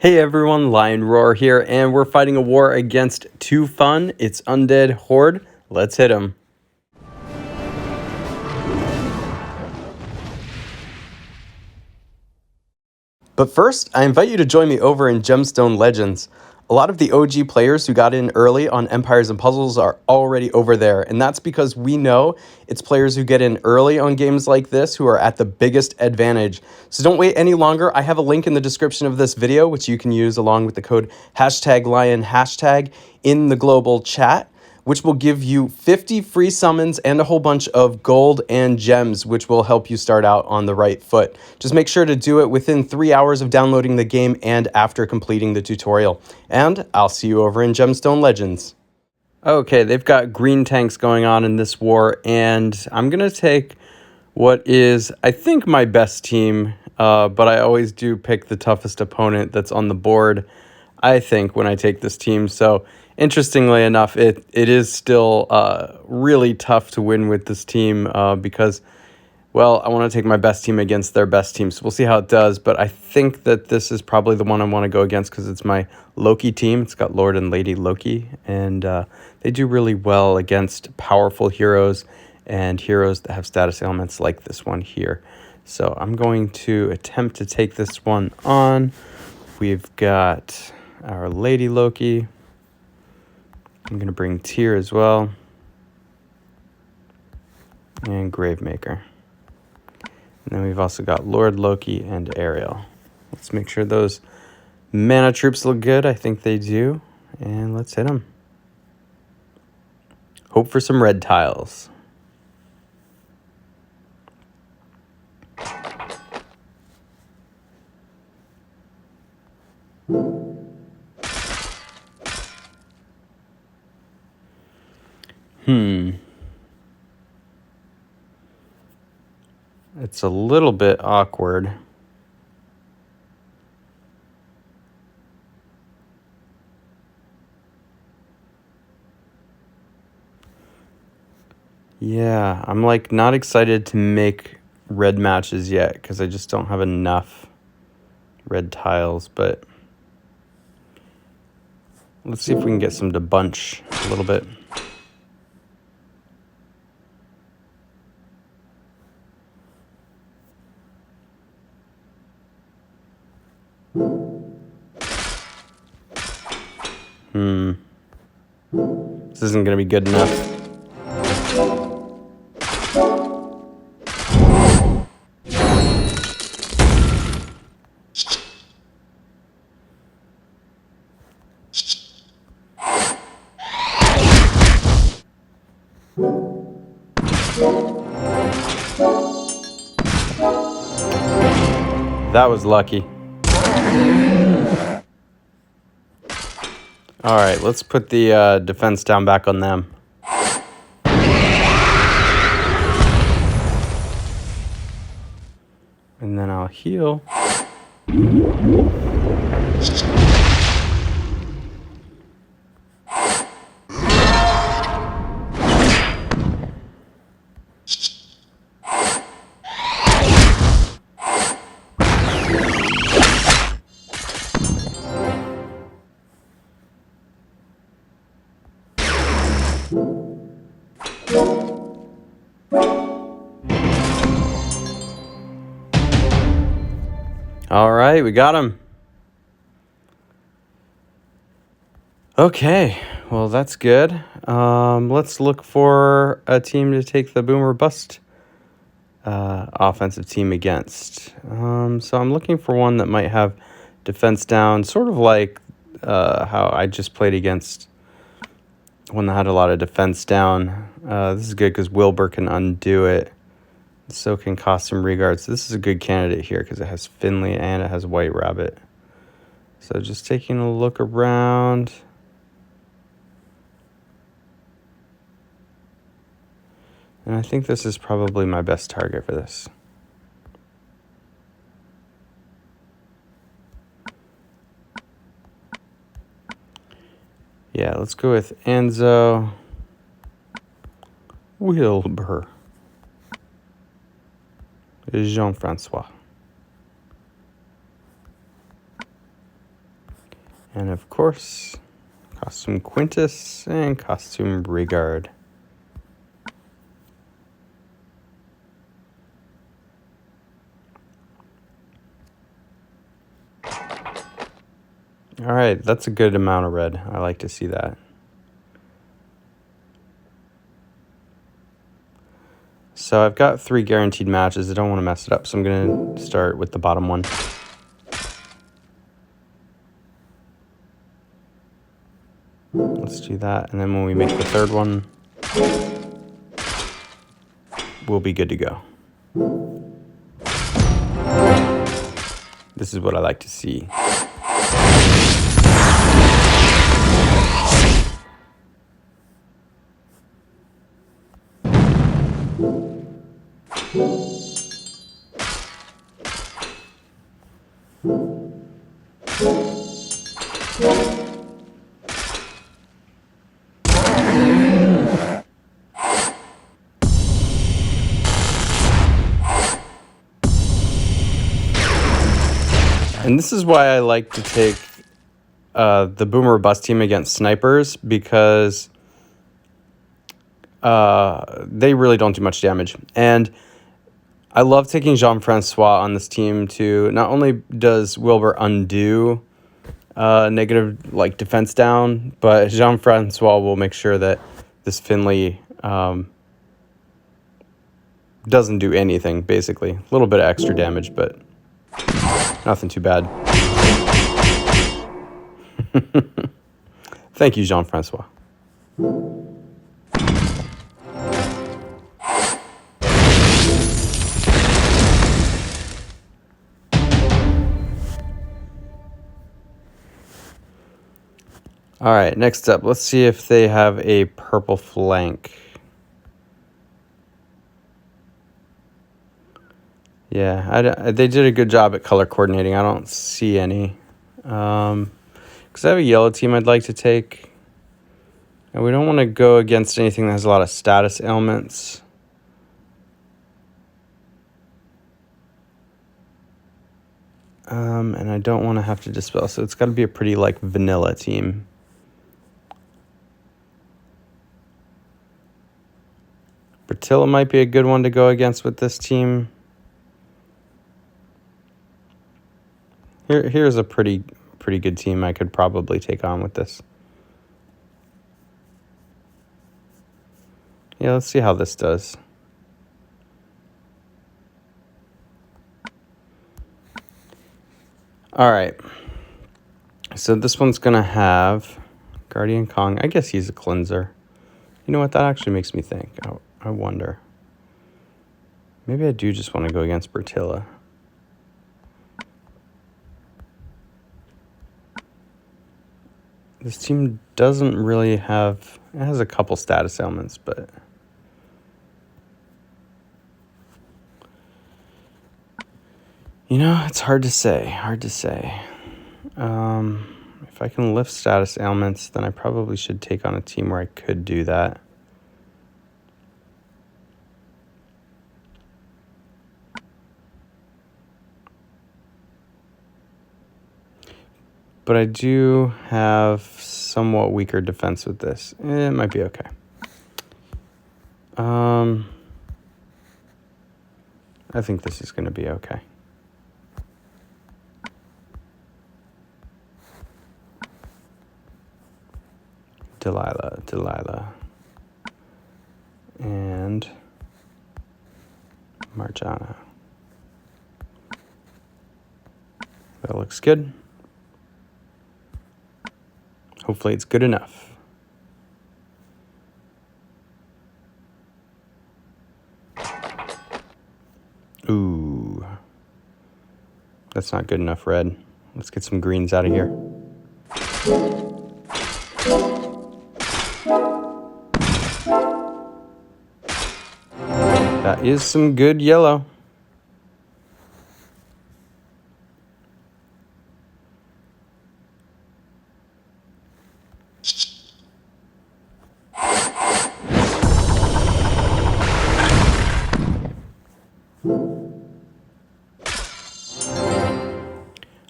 Hey everyone, Lion Roar here, and we're fighting a war against TwoFun. It's Undead Horde. Let's hit them. But first, I invite you to join me over in Gemstone Legends. A lot of the OG players who got in early on Empires and Puzzles are already over there, and that's because we know it's players who get in early on games like this who are at the biggest advantage. So don't wait any longer. I have a link in the description of this video, which you can use along with the code #LION# in the global chat, which will give you 50 free summons and a whole bunch of gold and gems, which will help you start out on the right foot. Just make sure to do it within 3 hours of downloading the game and after completing the tutorial. And I'll see you over in Gemstone Legends. Okay, they've got green tanks going on in this war, and I'm going to take what is, I think, my best team, but I always do pick the toughest opponent that's on the board, I think, when I take this team. So interestingly enough, it is still really tough to win with this team because, well, I want to take my best team against their best team. So we'll see how it does. But I think that this is probably the one I want to go against because it's my Loki team. It's got Lord and Lady Loki. And they do really well against powerful heroes and heroes that have status elements like this one here. So I'm going to attempt to take this one on. We've got our Lady Loki. I'm going to bring Tyr as well. And Gravemaker. And then we've also got Lord Loki and Ariel. Let's make sure those mana troops look good. I think they do. And let's hit them. Hope for some red tiles. It's a little bit awkward. Yeah, I'm like not excited to make red matches yet because I just don't have enough red tiles, but let's see if we can get some to bunch a little bit. This isn't going to be good enough. That was lucky. All right, let's put the defense down back on them. And then I'll heal. All right, we got him. Okay, well, that's good. Let's look for a team to take the Boomer Bust offensive team against. So I'm looking for one that might have defense down, sort of like how I just played against one that had a lot of defense down. This is good because Wilbur can undo it. So can Costume Reguard. So this is a good candidate here because it has Finley and it has White Rabbit. So just taking a look around. And I think this is probably my best target for this. Yeah, let's go with Enzo Wilbur. Jean-Francois. And of course, costume Quintus and costume Rigard. All right, that's a good amount of red. I like to see that. So I've got 3 guaranteed matches. I don't want to mess it up, so I'm going to start with the bottom one. Let's do that, and then when we make the 3rd one, we'll be good to go. This is what I like to see. And this is why I like to take the Boomer Bust team against snipers, because they really don't do much damage. And I love taking Jean-Francois on this team too. Not only does Wilbur undo negative defense down, but Jean-Francois will make sure that this Finley doesn't do anything, basically. A little bit of extra damage, but nothing too bad. Thank you, Jean-Francois. All right, next up, let's see if they have a purple flank. Yeah, they did a good job at color coordinating. I don't see any. Because I have a yellow team I'd like to take. And we don't want to go against anything that has a lot of status ailments. And I don't want to have to dispel, so it's got to be a pretty, vanilla team. Bertilla might be a good one to go against with this team. Here's a pretty good team I could probably take on with this. Yeah, let's see how this does. All right. So this one's going to have Guardian Kong. I guess he's a cleanser. You know what? That actually makes me think. I wonder. Maybe I do just want to go against Bertilla. This team doesn't really have... It has a couple status ailments, but... it's hard to say. If I can lift status ailments, then I probably should take on a team where I could do that. But I do have somewhat weaker defense with this. It might be okay. I think this is going to be okay. Delilah. And Marjana. That looks good. Hopefully it's good enough. Ooh. That's not good enough, red. Let's get some greens out of here. That is some good yellow.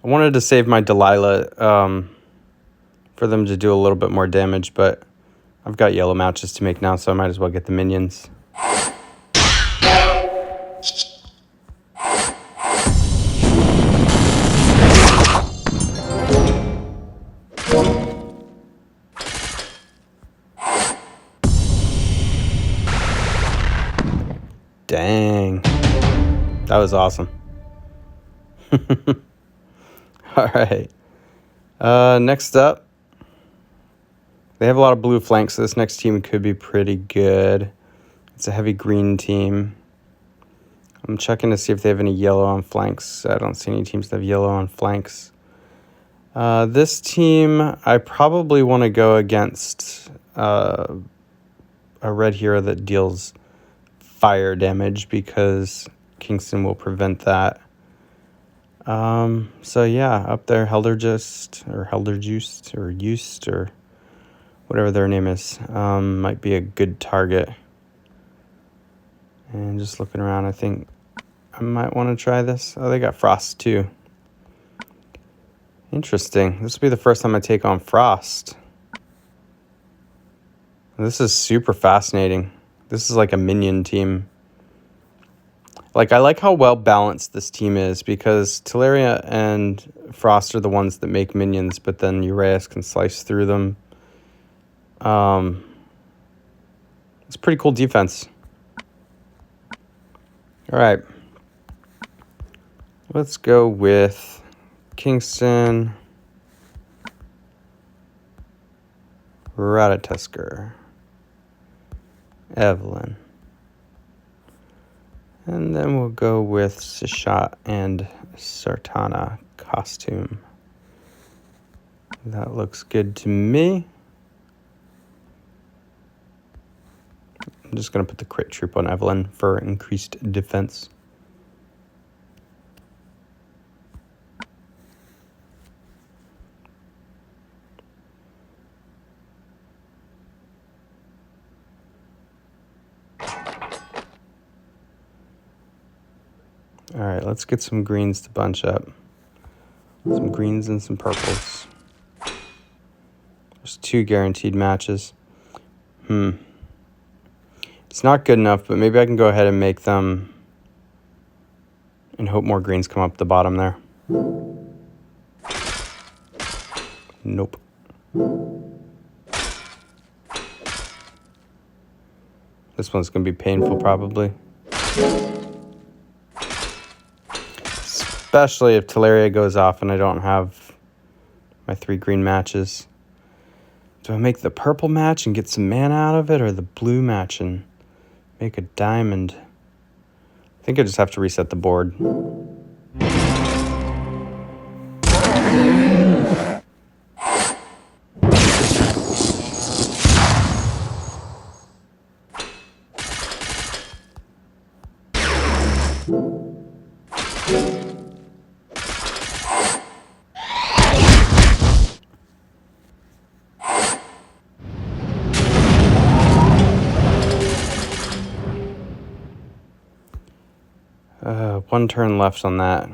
I wanted to save my Delilah for them to do a little bit more damage, but I've got yellow matches to make now, so I might as well get the minions. Dang. That was awesome. All right. Next up, they have a lot of blue flanks, so this next team could be pretty good. It's a heavy green team. I'm checking to see if they have any yellow on flanks. I don't see any teams that have yellow on flanks. This team, I probably want to go against a red hero that deals fire damage because Kingston will prevent that. So yeah, up there, Helderjuiced or Used or whatever their name is, might be a good target. And just looking around, I think I might want to try this. Oh, they got Frost too. Interesting. This will be the first time I take on Frost. This is super fascinating. This is like a minion team. Like, I like how well balanced this team is because Teleria and Frost are the ones that make minions, but then Uraeus can slice through them. It's pretty cool defense. All right. Let's go with Kingston, Ratatusker, Evelyn. And then we'll go with Sishat and Sartana costume. That looks good to me. I'm just going to put the crit troop on Evelyn for increased defense. All right, let's get some greens to bunch up. Some greens and some purples. There's 2 guaranteed matches. It's not good enough, but maybe I can go ahead and make them and hope more greens come up the bottom there. Nope. This one's going to be painful, probably. Especially if Teleria goes off and I don't have my 3 green matches. Do I make the purple match and get some mana out of it, or the blue match and make a diamond? I think I just have to reset the board. One turn left on that.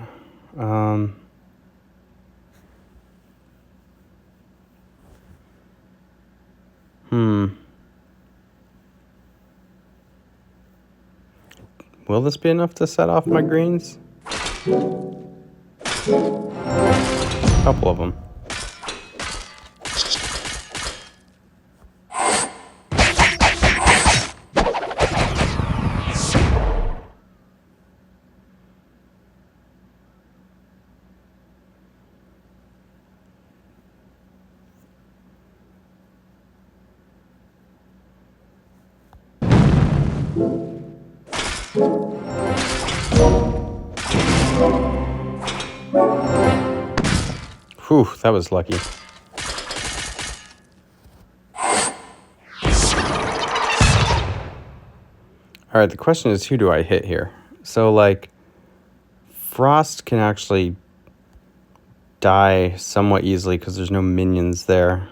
Will this be enough to set off my greens? A couple of them. Whew, that was lucky. All right, the question is, who do I hit here? So, like, Frost can actually die somewhat easily because there's no minions there.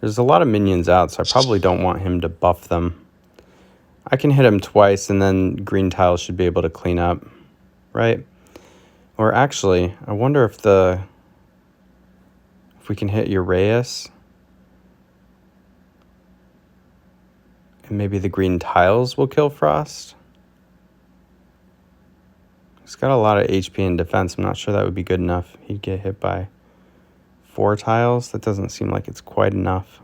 There's a lot of minions out, so I probably don't want him to buff them. I can hit him twice, and then green tiles should be able to clean up, right? Or actually, I wonder if we can hit Uraeus. And maybe the green tiles will kill Frost. He's got a lot of HP and defense. I'm not sure that would be good enough. He'd get hit by 4 tiles. That doesn't seem like it's quite enough.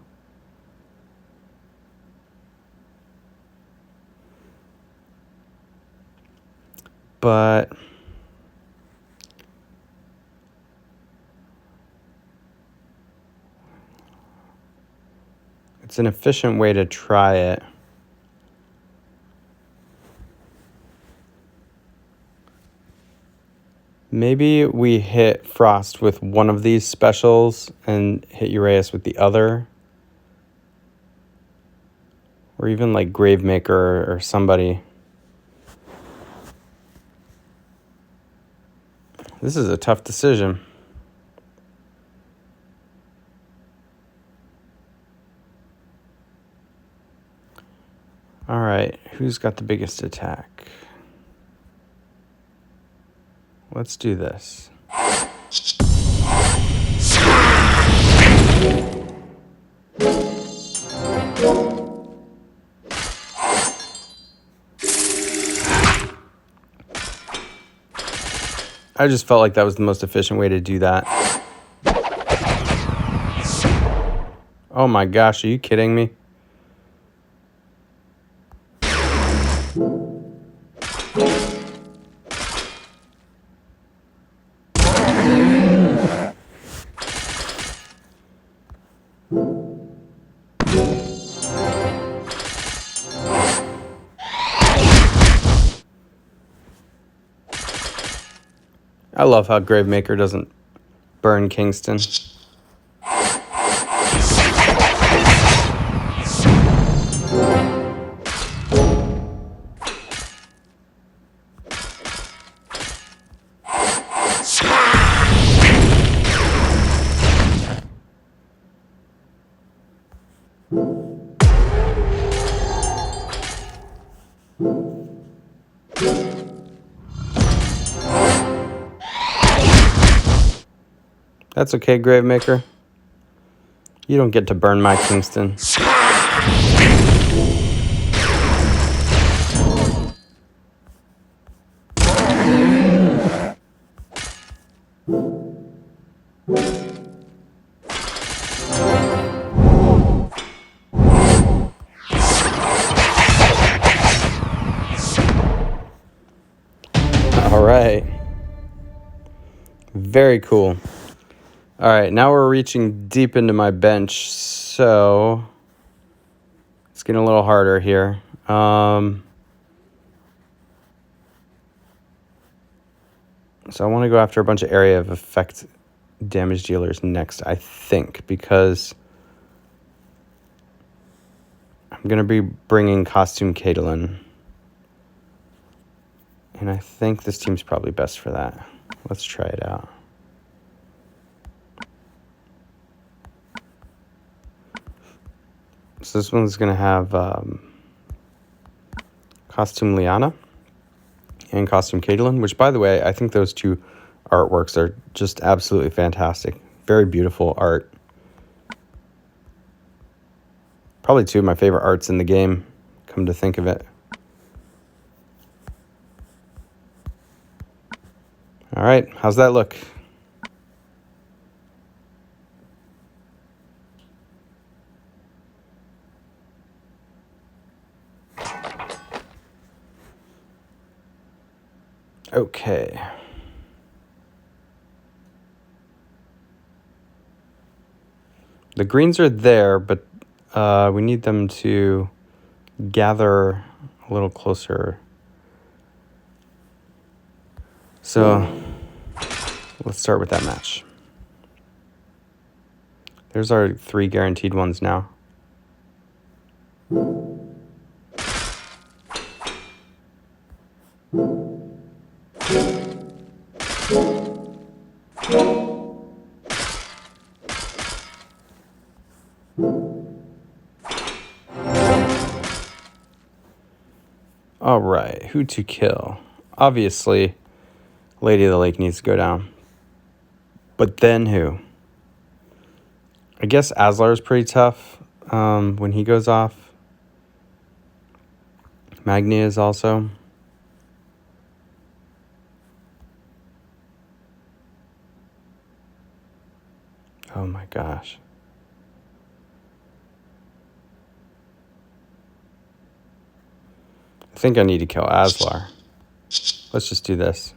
But it's an efficient way to try it. Maybe we hit Frost with one of these specials and hit Uraeus with the other. Or even like Gravemaker or somebody. This is a tough decision. All right, who's got the biggest attack? Let's do this. I just felt like that was the most efficient way to do that. Oh my gosh, are you kidding me? I love how Gravemaker doesn't burn Kingston. That's okay, Gravemaker. You don't get to burn my Kingston. All right. Very cool. All right, now we're reaching deep into my bench, so it's getting a little harder here. So I want to go after a bunch of area of effect damage dealers next, I think, because I'm going to be bringing Costume Caitlin. And I think this team's probably best for that. Let's try it out. So this one's going to have Costume Liana and Costume Caitlin, which, by the way, I think those two artworks are just absolutely fantastic. Very beautiful art. Probably two of my favorite arts in the game, come to think of it. All right, how's that look? Okay. The greens are there, but we need them to gather a little closer. So let's start with that match. There's our 3 guaranteed ones now. All right, who to kill? Obviously, Lady of the Lake needs to go down. But then who? I guess Aslar is pretty tough when he goes off. Magni is also. Oh my gosh. I think I need to kill Aslar. Let's just do this.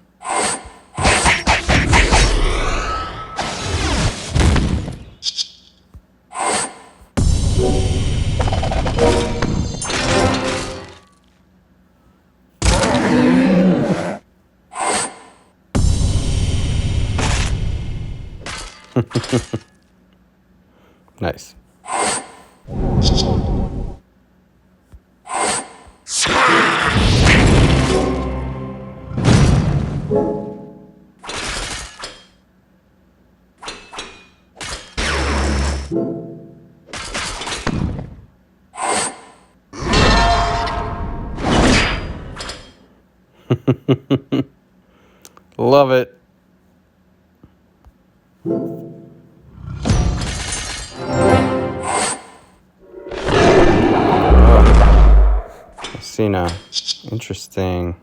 Nice. Love it. Cena. Interesting.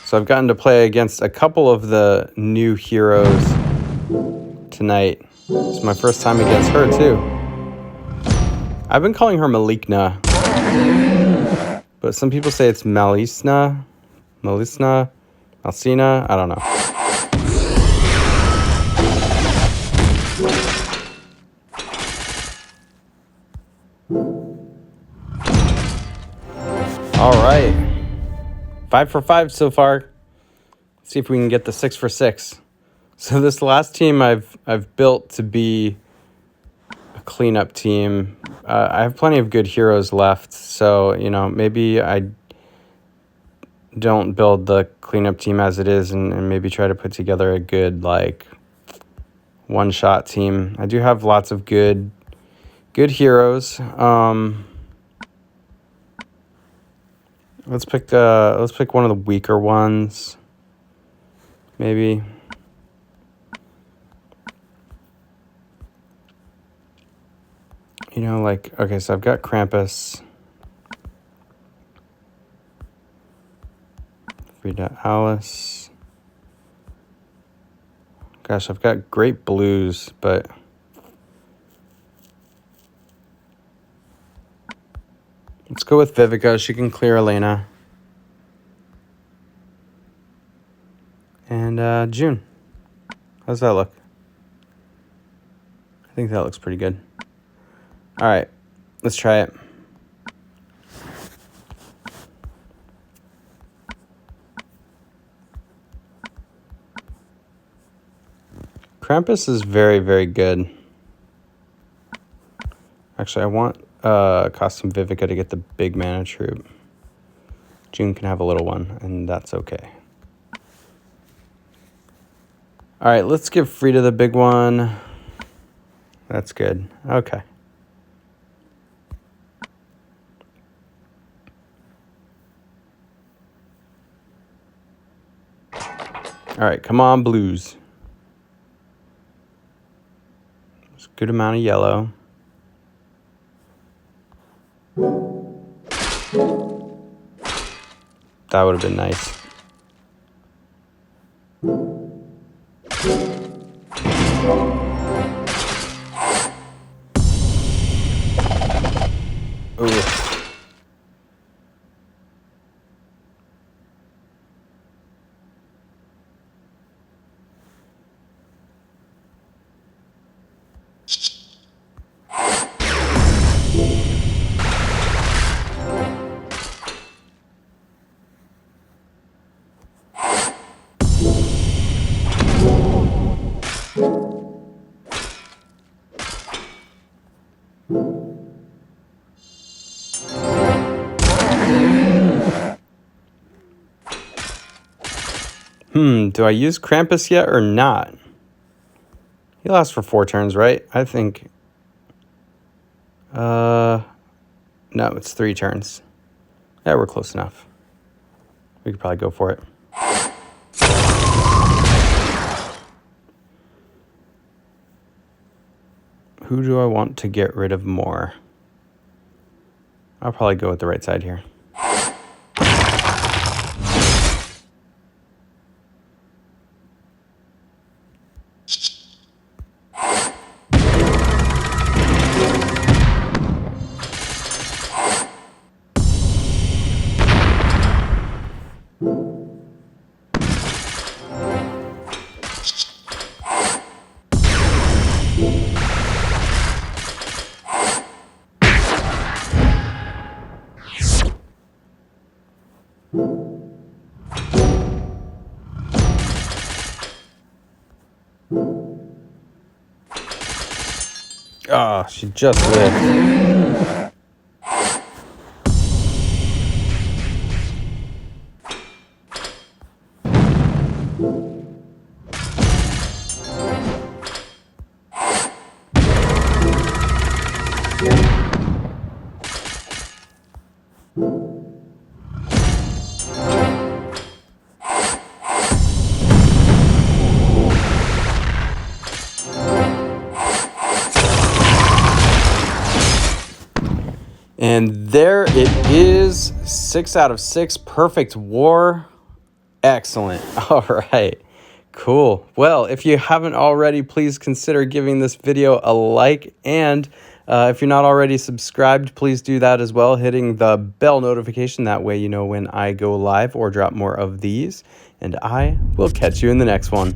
So I've gotten to play against a couple of the new heroes tonight. It's my first time against her too. I've been calling her Malikna, but some people say it's Malcina, Malcina. I don't know. All right, 5 for 5 so far. Let's see if we can get the 6 for 6. So this last team I've built to be a cleanup team. I have plenty of good heroes left, so maybe I don't build the cleanup team as it is, and maybe try to put together a good one-shot team. I do have lots of good heroes. Let's pick one of the weaker ones, maybe. Okay, so I've got Krampus, Frida Alice. Gosh, I've got great blues, but let's go with Vivica. She can clear Elena. And June. How's that look? I think that looks pretty good. All right, let's try it. Krampus is very, very good. Actually, I want Costume Vivica to get the big mana troop. June can have a little one, and that's okay. All right, let's give Frida the big one. That's good. Okay. All right, come on, blues. There's a good amount of yellow. That would have been nice. Ooh. Do I use Krampus yet or not? He lasts for 4 turns, right? I think. No, it's 3 turns. Yeah, we're close enough. We could probably go for it. Who do I want to get rid of more? I'll probably go with the right side here. Oh, she just lived. And there it is, 6 out of 6, perfect war. Excellent. All right, cool. Well, if you haven't already, please consider giving this video a like. And if you're not already subscribed, please do that as well, hitting the bell notification. That way you know when I go live or drop more of these. And I will catch you in the next one.